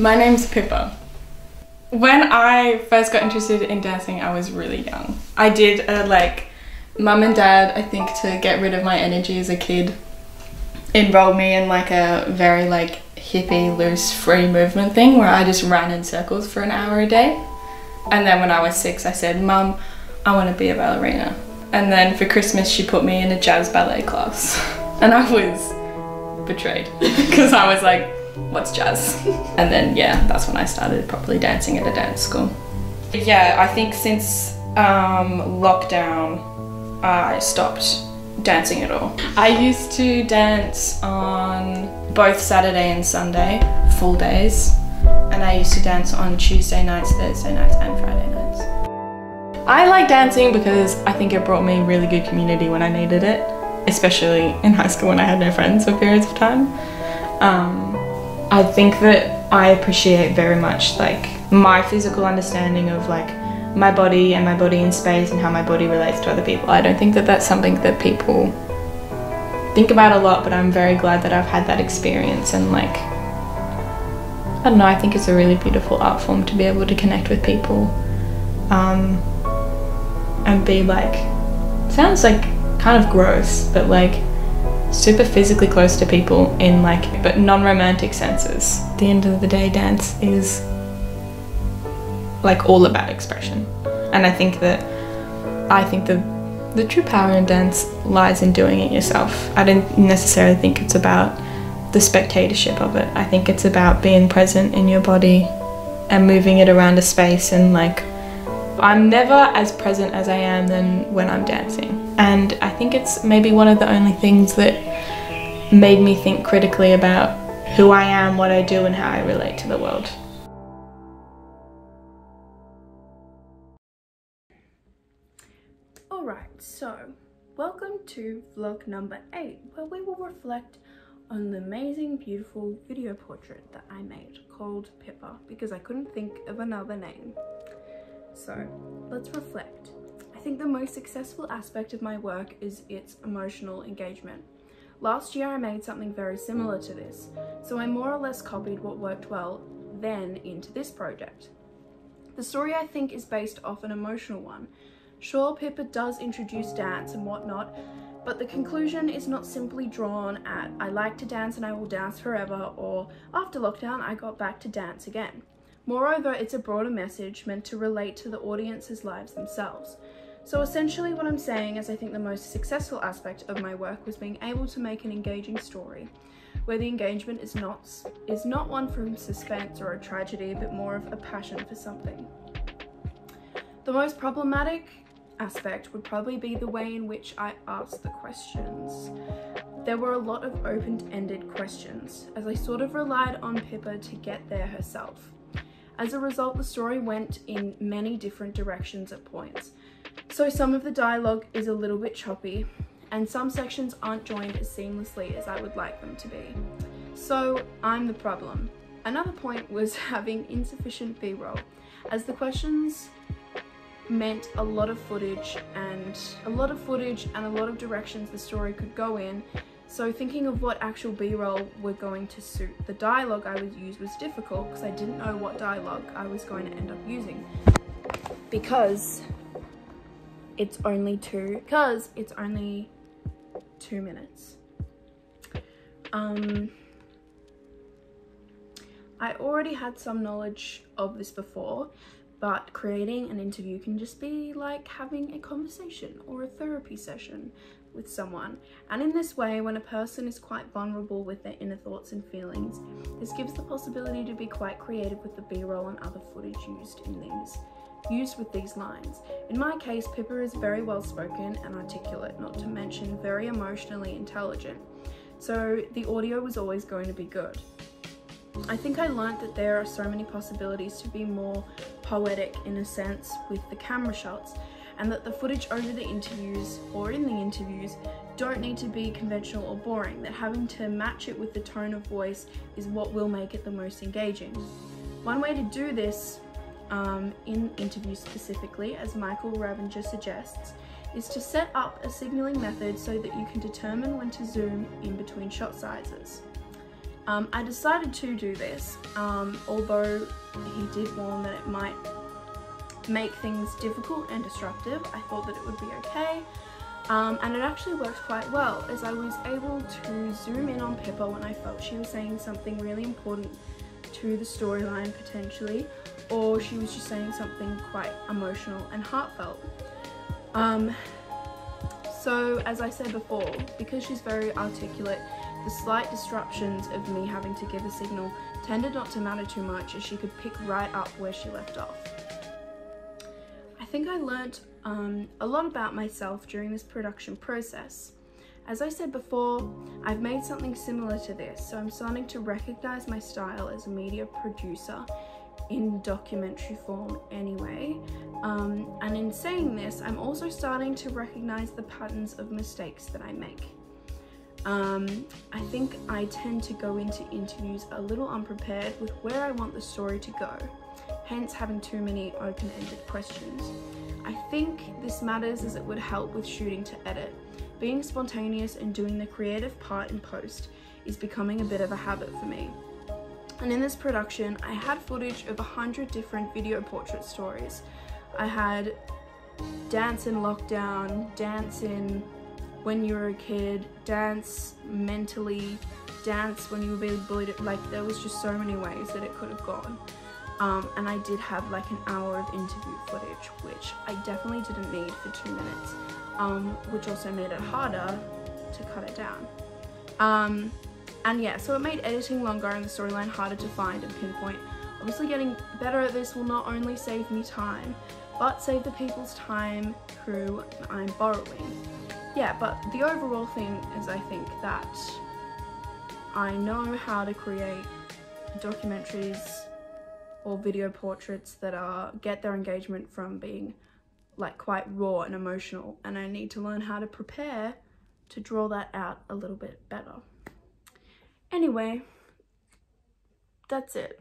My name's Pippa. When I first got interested in dancing, I was really young. I did mum and dad, I think, to get rid of my energy as a kid, enrolled me in like a very hippie, loose, free movement thing where I just ran in circles for an hour a day. And then when I was 6, I said, Mum, I want to be a ballerina. And then for Christmas, she put me in a jazz ballet class. And I was betrayed because I was like, what's jazz? And then, yeah, that's when I started properly dancing at a dance school. Yeah, I think since lockdown, I stopped dancing at all. I used to dance on both Saturday and Sunday, full days. And I used to dance on Tuesday nights, Thursday nights, and Friday nights. I like dancing because I think it brought me really good community when I needed it, especially in high school when I had no friends for periods of time. I think that I appreciate very much my physical understanding of my body and my body in space and how my body relates to other people. I don't think that that's something that people think about a lot, but I'm very glad that I've had that experience, and I don't know, I think it's a really beautiful art form to be able to connect with people and be sounds kind of gross, but super physically close to people in but non-romantic senses. At the end of the day, dance is all about expression, and I think the true power in dance lies in doing it yourself. I don't necessarily think it's about the spectatorship of it. I think it's about being present in your body and moving it around a space, and I'm never as present as I am than when I'm dancing. And I think it's maybe one of the only things that made me think critically about who I am, what I do, and how I relate to the world. Alright, so welcome to vlog number 8, where we will reflect on the amazing, beautiful video portrait that I made called Pippa, because I couldn't think of another name. So let's reflect. I think the most successful aspect of my work is its emotional engagement. Last year I made something very similar to this, so I more or less copied what worked well then into this project. The story, I think, is based off an emotional one. Sure, Pippa does introduce dance and whatnot, but the conclusion is not simply drawn at I like to dance and I will dance forever, or after lockdown I got back to dance again. Moreover, it's a broader message meant to relate to the audience's lives themselves. So essentially what I'm saying is I think the most successful aspect of my work was being able to make an engaging story, where the engagement is not one from suspense or a tragedy, but more of a passion for something. The most problematic aspect would probably be the way in which I asked the questions. There were a lot of open-ended questions, as I sort of relied on Pippa to get there herself. As a result, the story went in many different directions at points. So some of the dialogue is a little bit choppy, and some sections aren't joined as seamlessly as I would like them to be. So I'm the problem. Another point was having insufficient B-roll, as the questions meant a lot of footage and a lot of directions the story could go in. So thinking of what actual B-roll were going to suit the dialogue I would use was difficult, because I didn't know what dialogue I was going to end up using. Because it's only 2 minutes. I already had some knowledge of this before, but creating an interview can just be like having a conversation or a therapy session with someone. And in this way, when a person is quite vulnerable with their inner thoughts and feelings, this gives the possibility to be quite creative with the B-roll and other footage used with these lines. In my case, Pippa is very well spoken and articulate, not to mention very emotionally intelligent. So the audio was always going to be good. I think I learnt that there are so many possibilities to be more poetic in a sense with the camera shots, and that the footage over the interviews or in the interviews don't need to be conventional or boring, that having to match it with the tone of voice is what will make it the most engaging. One way to do this in interviews specifically, as Michael Ravenger suggests, is to set up a signaling method so that you can determine when to zoom in between shot sizes. I decided to do this, although he did warn that it might make things difficult and disruptive. I thought that it would be okay, and it actually worked quite well, as I was able to zoom in on Pippa when I felt she was saying something really important to the storyline potentially, or she was just saying something quite emotional and heartfelt. So as I said before, because she's very articulate, the slight disruptions of me having to give a signal tended not to matter too much, as she could pick right up where she left off. I think I learnt a lot about myself during this production process. As I said before, I've made something similar to this, so I'm starting to recognize my style as a media producer in documentary form anyway. And in saying this, I'm also starting to recognize the patterns of mistakes that I make. I think I tend to go into interviews a little unprepared with where I want the story to go, hence having too many open-ended questions. I think this matters as it would help with shooting to edit. Being spontaneous and doing the creative part in post is becoming a bit of a habit for me. And in this production, I had footage of 100 different video portrait stories. I had dance in lockdown, dance in when you were a kid, dance mentally, dance when you were being bullied. Like, there was just so many ways that it could have gone. And I did have like an hour of interview footage, which I definitely didn't need for 2 minutes, which also made it harder to cut it down. And yeah, so it made editing longer and the storyline harder to find and pinpoint. Obviously getting better at this will not only save me time, but save the people's time who I'm borrowing. Yeah, but the overall thing is, I think that I know how to create documentaries or video portraits that get their engagement from being like quite raw and emotional, and I need to learn how to prepare to draw that out a little bit better. Anyway, that's it.